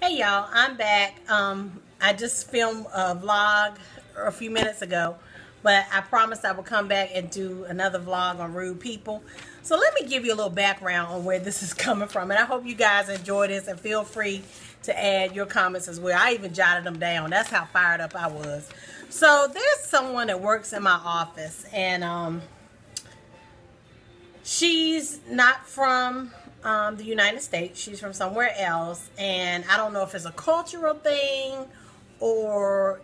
Hey y'all, I'm back. I just filmed a vlog a few minutes ago, but I promised I would come back and do another vlog on rude people. So let me give you a little background on where this is coming from, and I hope you guys enjoy this and feel free to add your comments as well. I even jotted them down. That's how fired up I was. So there's someone that works in my office, and she's not from the United States. She's from somewhere else, and I don't know if it's a cultural thing or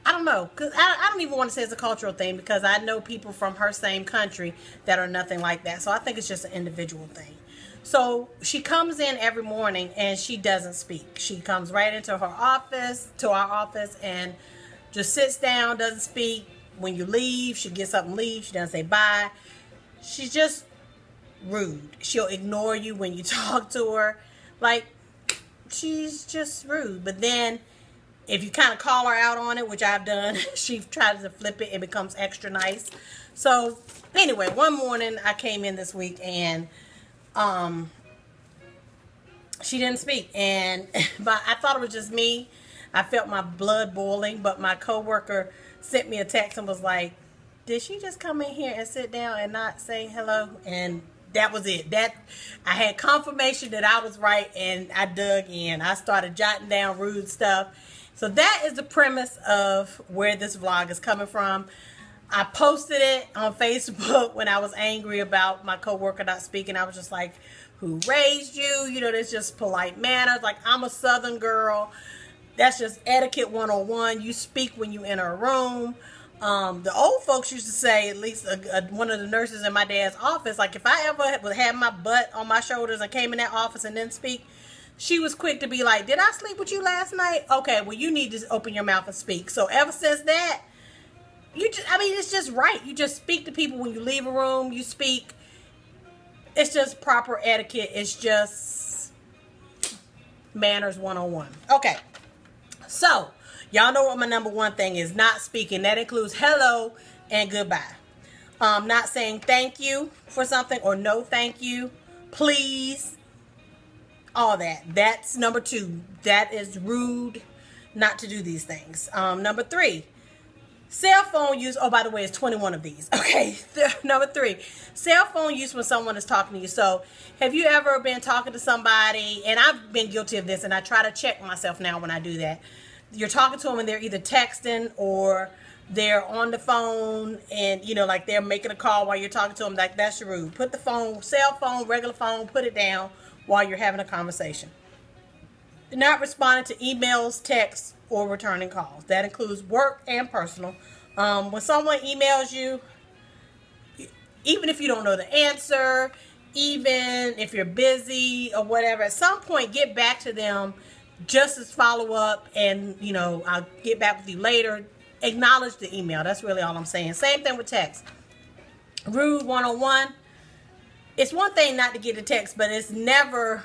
I don't know, because I don't even want to say it's a cultural thing, because I know people from her same country that are nothing like that. So I think it's just an individual thing. So she comes in every morning and she doesn't speak. She comes right into her office, to our office, and just sits down, doesn't speak. When you leave, she gets up and leaves. She doesn't say bye. She's just rude. She'll ignore you when you talk to her. Like, she's just rude. But then if you kind of call her out on it, which I've done, she tries to flip it and becomes extra nice. So anyway, one morning I came in this week and she didn't speak, and but I thought it was just me. I felt my blood boiling, but my coworker sent me a text and was like, did she just come in here and sit down and not say hello? And that was it. That I had confirmation that I was right, and I dug in. I started jotting down rude stuff. So that is the premise of where this vlog is coming from. I posted it on Facebook when I was angry about my coworker not speaking. I was just like, who raised you? You know, there's just polite manners. Like, I'm a Southern girl. That's just etiquette 101. You speak when you enter a room. The old folks used to say, at least one of the nurses in my dad's office, like, if I ever had my butt on my shoulders and came in that office and didn't speak, she was quick to be like, did I sleep with you last night? Okay, well, you need to open your mouth and speak. So ever since that, it's just right. You just speak to people when you leave a room. You speak. It's just proper etiquette. It's just manners 101. Okay, so y'all know what my number one thing is: not speaking. That includes hello and goodbye. Not saying thank you for something, or no thank you, please, all that. That's number two. That is rude not to do these things. Number three, cell phone use. Oh, by the way, it's 21 of these. Okay, number three, cell phone use when someone is talking to you. So have you ever been talking to somebody, and I've been guilty of this, and I try to check myself now when I do that. You're talking to them and they're either texting or they're on the phone, and you know, like, they're making a call while you're talking to them. Like, that's rude. Put the phone, cell phone, regular phone, put it down while you're having a conversation. Do not respond to emails, texts, or returning calls. That includes work and personal. When someone emails you, even if you don't know the answer, even if you're busy or whatever, at some point get back to them just as follow up, and you know, I'll get back with you later. Acknowledge the email. That's really all I'm saying. Same thing with text. Rude 101. It's one thing not to get a text, but it's never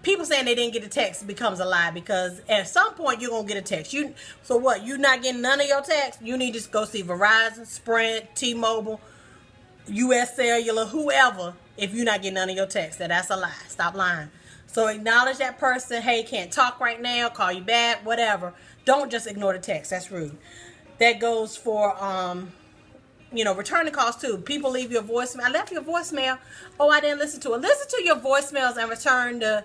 people saying they didn't get a text becomes a lie, because at some point you're gonna get a text. So what? You're not getting none of your texts? You need to go see Verizon, Sprint, T-Mobile, US Cellular, whoever. If you're not getting none of your texts, that's a lie. Stop lying. So acknowledge that person. Hey, can't talk right now. Call you back. Whatever. Don't just ignore the text. That's rude. That goes for returning calls too. People leave your voicemail. I left your voicemail. Oh, I didn't listen to it. Listen to your voicemails and return the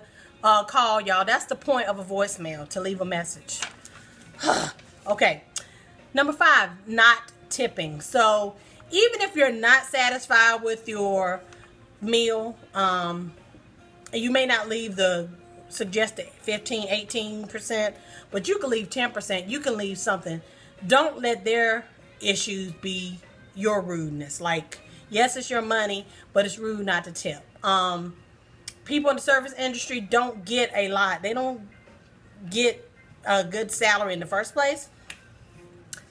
call, y'all. That's the point of a voicemail, to leave a message. Okay. Number 5, not tipping. So even if you're not satisfied with your meal, you may not leave the suggested 15, 18%, but you can leave 10%. You can leave something. Don't let their issues be your rudeness. Like, yes, it's your money, but it's rude not to tip. People in the service industry don't get a lot. They don't get a good salary in the first place.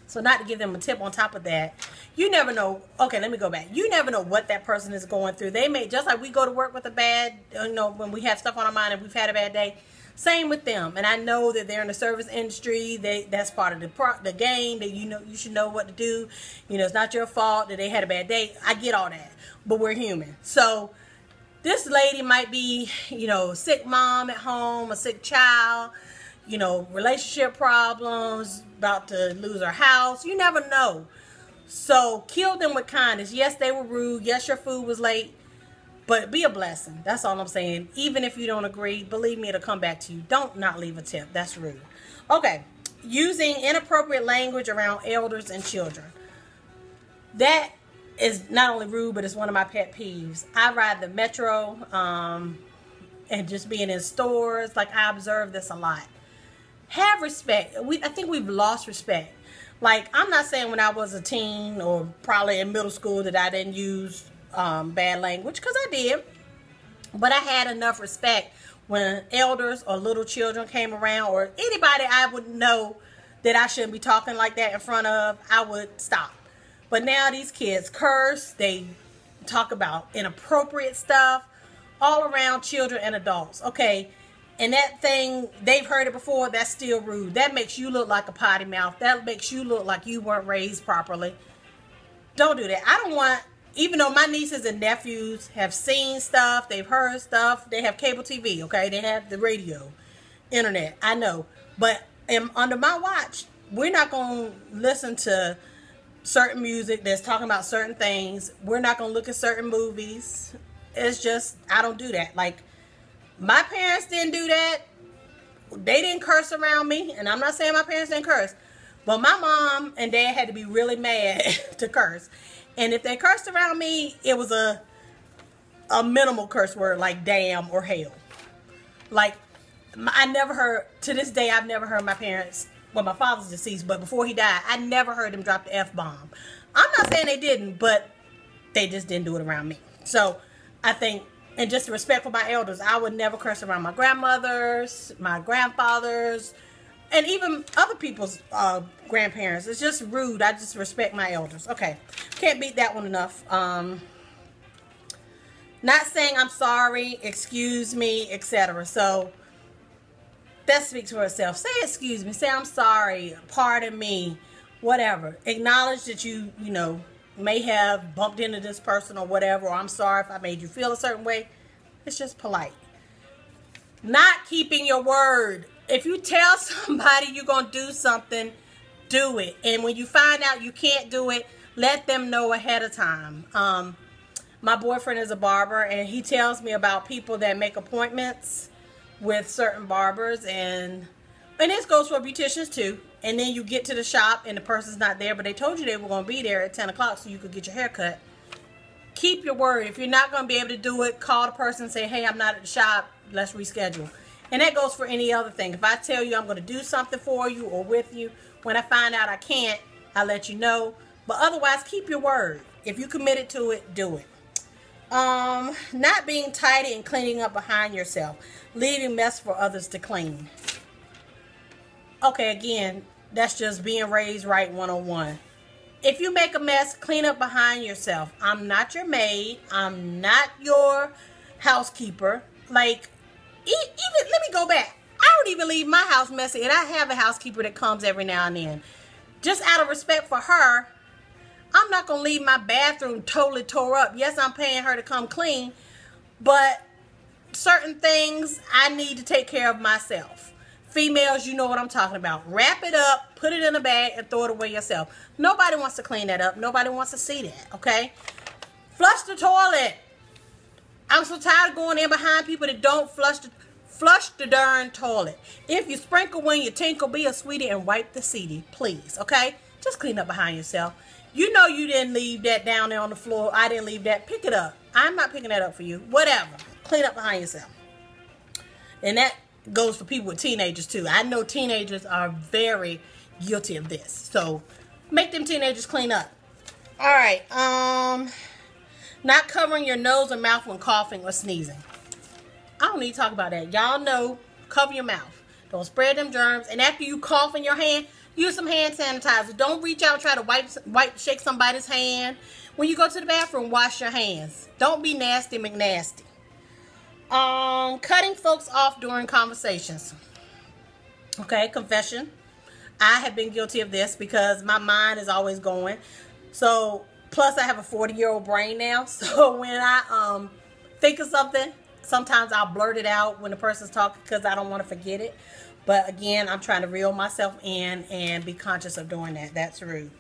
So not to give them a tip on top of that. You never know. Okay, let me go back. You never know what that person is going through. They may, just like we go to work with a bad, when we have stuff on our mind and we've had a bad day, same with them. And I know that they're in the service industry. That's part of the game. That you should know what to do. It's not your fault that they had a bad day. I get all that, but we're human. So This lady might be, you know, sick mom at home, a sick child, you know, relationship problems, about to lose her house. You never know. So kill them with kindness. Yes, they were rude. Yes, your food was late. But be a blessing. That's all I'm saying. Even if you don't agree, believe me, it'll come back to you. Don't not leave a tip. That's rude. Okay. Using inappropriate language around elders and children. That is not only rude, but it's one of my pet peeves. I ride the metro, and just being in stores, like I observe this a lot. Have respect. I think we've lost respect. Like, I'm not saying when I was a teen or probably in middle school that I didn't use bad language, because I did. But I had enough respect when elders or little children came around, or anybody I would know that I shouldn't be talking like that in front of, I would stop. But now these kids curse, they talk about inappropriate stuff all around children and adults. Okay, and that thing, they've heard it before, that's still rude. That makes you look like a potty mouth. That makes you look like you weren't raised properly. Don't do that. I don't want, even though my nieces and nephews have seen stuff, they've heard stuff, they have cable TV, okay? They have the radio, internet, I know. But under my watch, we're not going to listen to certain music that's talking about certain things. We're not going to look at certain movies. It's just, I don't do that. Like, my parents didn't do that. They didn't curse around me. And I'm not saying my parents didn't curse. But my mom and dad had to be really mad to curse. And if they cursed around me, it was a minimal curse word like damn or hell. Like, I never heard, to this day, I've never heard my parents, well, my father's deceased, but before he died, I never heard him drop the F-bomb. I'm not saying they didn't, but they just didn't do it around me. So I think, and just respect for my elders, I would never curse around my grandmothers, my grandfathers, and even other people's grandparents. It's just rude. I just respect my elders. Okay. Can't beat that one enough. Not saying I'm sorry, excuse me, etc. So that speaks for itself. Say excuse me. Say I'm sorry. Pardon me. Whatever. Acknowledge that you know, may have bumped into this person or whatever. Or I'm sorry if I made you feel a certain way. It's just polite. Not keeping your word. If you tell somebody you're going to do something, do it. And when you find out you can't do it, let them know ahead of time. My boyfriend is a barber, and he tells me about people that make appointments with certain barbers, and this goes for beauticians too. And then you get to the shop and the person's not there, but they told you they were going to be there at 10 o'clock so you could get your hair cut. Keep your word. If you're not going to be able to do it, call the person and say, hey, I'm not at the shop. Let's reschedule. And that goes for any other thing. If I tell you I'm going to do something for you or with you, when I find out I can't, I'll let you know. But otherwise, keep your word. If you committed to it, do it. Not being tidy and cleaning up behind yourself. Leaving mess for others to clean. Okay, again, that's just being raised right 101. If you make a mess, clean up behind yourself. I'm not your maid. I'm not your housekeeper. Like, even, let me go back. I don't even leave my house messy, and I have a housekeeper that comes every now and then. Just out of respect for her, I'm not going to leave my bathroom totally tore up. Yes, I'm paying her to come clean, but certain things I need to take care of myself. Females, you know what I'm talking about. Wrap it up, put it in a bag, and throw it away yourself. Nobody wants to clean that up. Nobody wants to see that, okay? Flush the toilet. I'm so tired of going in behind people that don't flush the darn toilet. If you sprinkle when you tinkle, be a sweetie and wipe the seatie, please, okay? Just clean up behind yourself. You know you didn't leave that down there on the floor. I didn't leave that. Pick it up. I'm not picking that up for you. Whatever. Clean up behind yourself. And that goes for people with teenagers too. I know teenagers are very guilty of this. So make them teenagers clean up. All right. Not covering your nose or mouth when coughing or sneezing. I don't need to talk about that. Y'all know, cover your mouth. Don't spread them germs. And after you cough in your hand, use some hand sanitizer. Don't reach out and try to shake somebody's hand. When you go to the bathroom, wash your hands. Don't be nasty McNasty. Cutting folks off during conversations. Okay, confession. I have been guilty of this because my mind is always going. So, plus I have a 40-year-old brain now. So when I think of something, sometimes I'll blurt it out when the person's talking because I don't want to forget it. But again, I'm trying to reel myself in and be conscious of doing that. That's rude.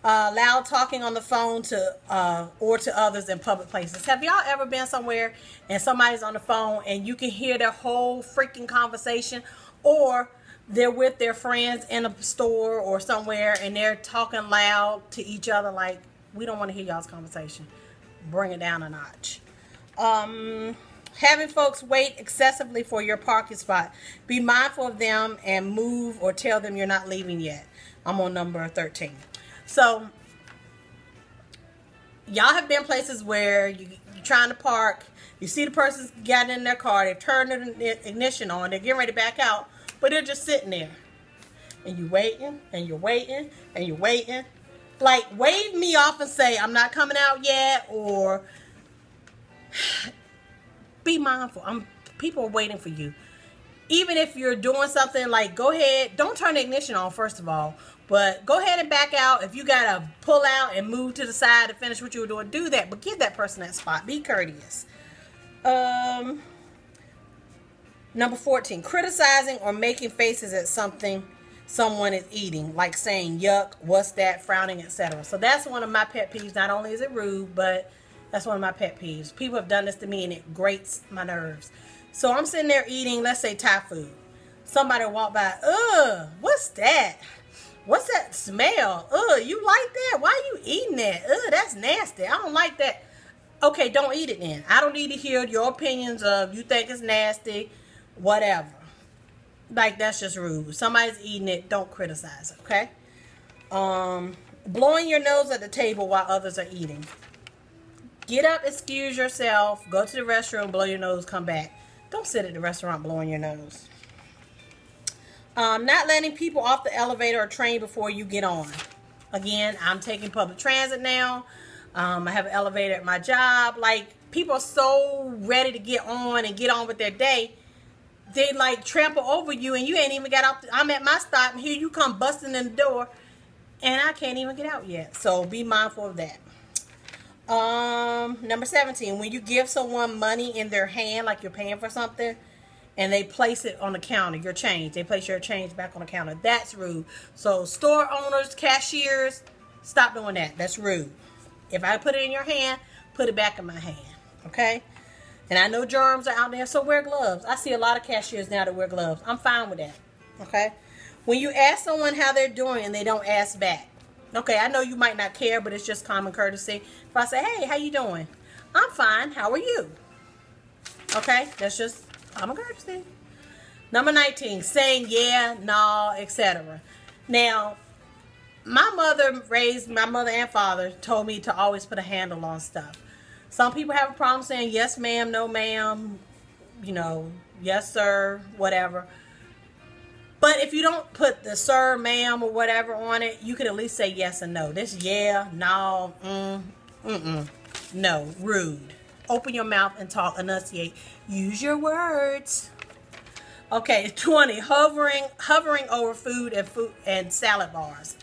Loud talking on the phone to or to others in public places. Have y'all ever been somewhere and somebody's on the phone and you can hear their whole freaking conversation, or they're with their friends in a store or somewhere and they're talking loud to each other? Like, we don't want to hear y'all's conversation. Bring it down a notch. Having folks wait excessively for your parking spot. Be mindful of them and move or tell them you're not leaving yet. I'm on number 13. So, y'all have been places where you're trying to park. You see the person's gotten in their car. They've turned the ignition on. They're getting ready to back out. But they're just sitting there. And you're waiting, and you're waiting, and you're waiting. Like, wave me off and say, I'm not coming out yet. Or, be mindful. People are waiting for you. Even if you're doing something, like, go ahead. Don't turn the ignition on, first of all. But go ahead and back out. If you got to pull out and move to the side to finish what you were doing, do that. But give that person that spot. Be courteous. Number 14. Criticizing or making faces at something someone is eating. Like saying, yuck, what's that, frowning, etc. So that's one of my pet peeves. Not only is it rude, but that's one of my pet peeves. People have done this to me and it grates my nerves. So I'm sitting there eating, let's say, Thai food. Somebody walk by, what's that? What's that smell? You like that? Why are you eating that? That's nasty. I don't like that. Okay, don't eat it then. I don't need to hear your opinions of you think it's nasty, whatever. Like, that's just rude. If somebody's eating it, don't criticize it, okay? Blowing your nose at the table while others are eating. Get up, excuse yourself, go to the restroom, blow your nose, come back. Don't sit at the restaurant blowing your nose. Not letting people off the elevator or train before you get on. Again, I'm taking public transit now. I have an elevator at my job. Like, people are so ready to get on with their day. They, like, trample over you and you ain't even got out. I'm at my stop and here you come busting in the door and I can't even get out yet. So be mindful of that. Number 17, when you give someone money in their hand, like you're paying for something, and they place it on the counter, your change. They place your change back on the counter. That's rude. So store owners, cashiers, stop doing that. That's rude. If I put it in your hand, put it back in my hand. Okay? And I know germs are out there, so wear gloves. I see a lot of cashiers now that wear gloves. I'm fine with that. Okay? When you ask someone how they're doing and they don't ask back. Okay, I know you might not care, but it's just common courtesy. If I say, hey, how you doing? I'm fine. How are you? Okay? That's just common courtesy. Number 19, saying yeah, no, etc. Now, my mother and father told me to always put a handle on stuff. Some people have a problem saying yes, ma'am, no, ma'am, you know, yes, sir, whatever. But if you don't put the sir, ma'am, or whatever on it, you can at least say yes and no. This yeah, no, no, rude. Open your mouth and talk, enunciate. Use your words. Okay, 20, hovering over food and salad bars.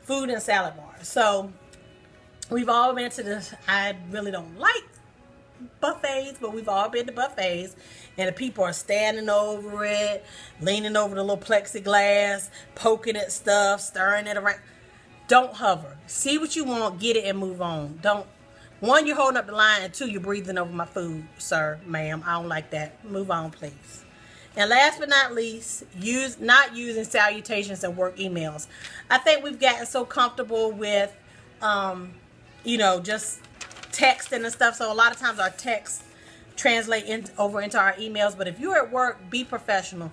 Food and salad bars. So, we've all been to this. I really don't like buffets, but we've all been to buffets. And the people are standing over it, leaning over the little plexiglass, poking at stuff, stirring it around. Don't hover. See what you want, get it, and move on. Don't. One, you're holding up the line, and two, you're breathing over my food, sir, ma'am. I don't like that. Move on, please. And last but not least, not using salutations in work emails. I think we've gotten so comfortable with, just texting and stuff. So a lot of times our texts translate over into our emails. But if you're at work, be professional.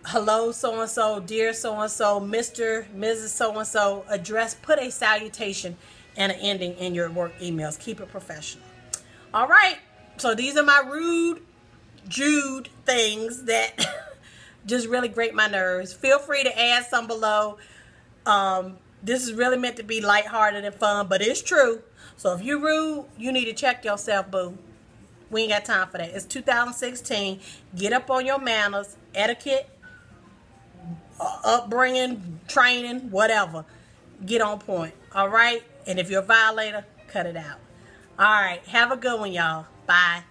Hello, so-and-so, dear so-and-so, Mr., Mrs. so-and-so. Put a salutation and an ending in your work emails. Keep it professional. All right. So these are my rude Jude things that just really grate my nerves. Feel free to add some below. This is really meant to be lighthearted and fun, but it's true. So if you're rude, you need to check yourself, boo. We ain't got time for that. It's 2016. Get up on your manners, etiquette, upbringing, training, whatever. Get on point. All right? And if you're a violator, cut it out. All right. Have a good one, y'all. Bye.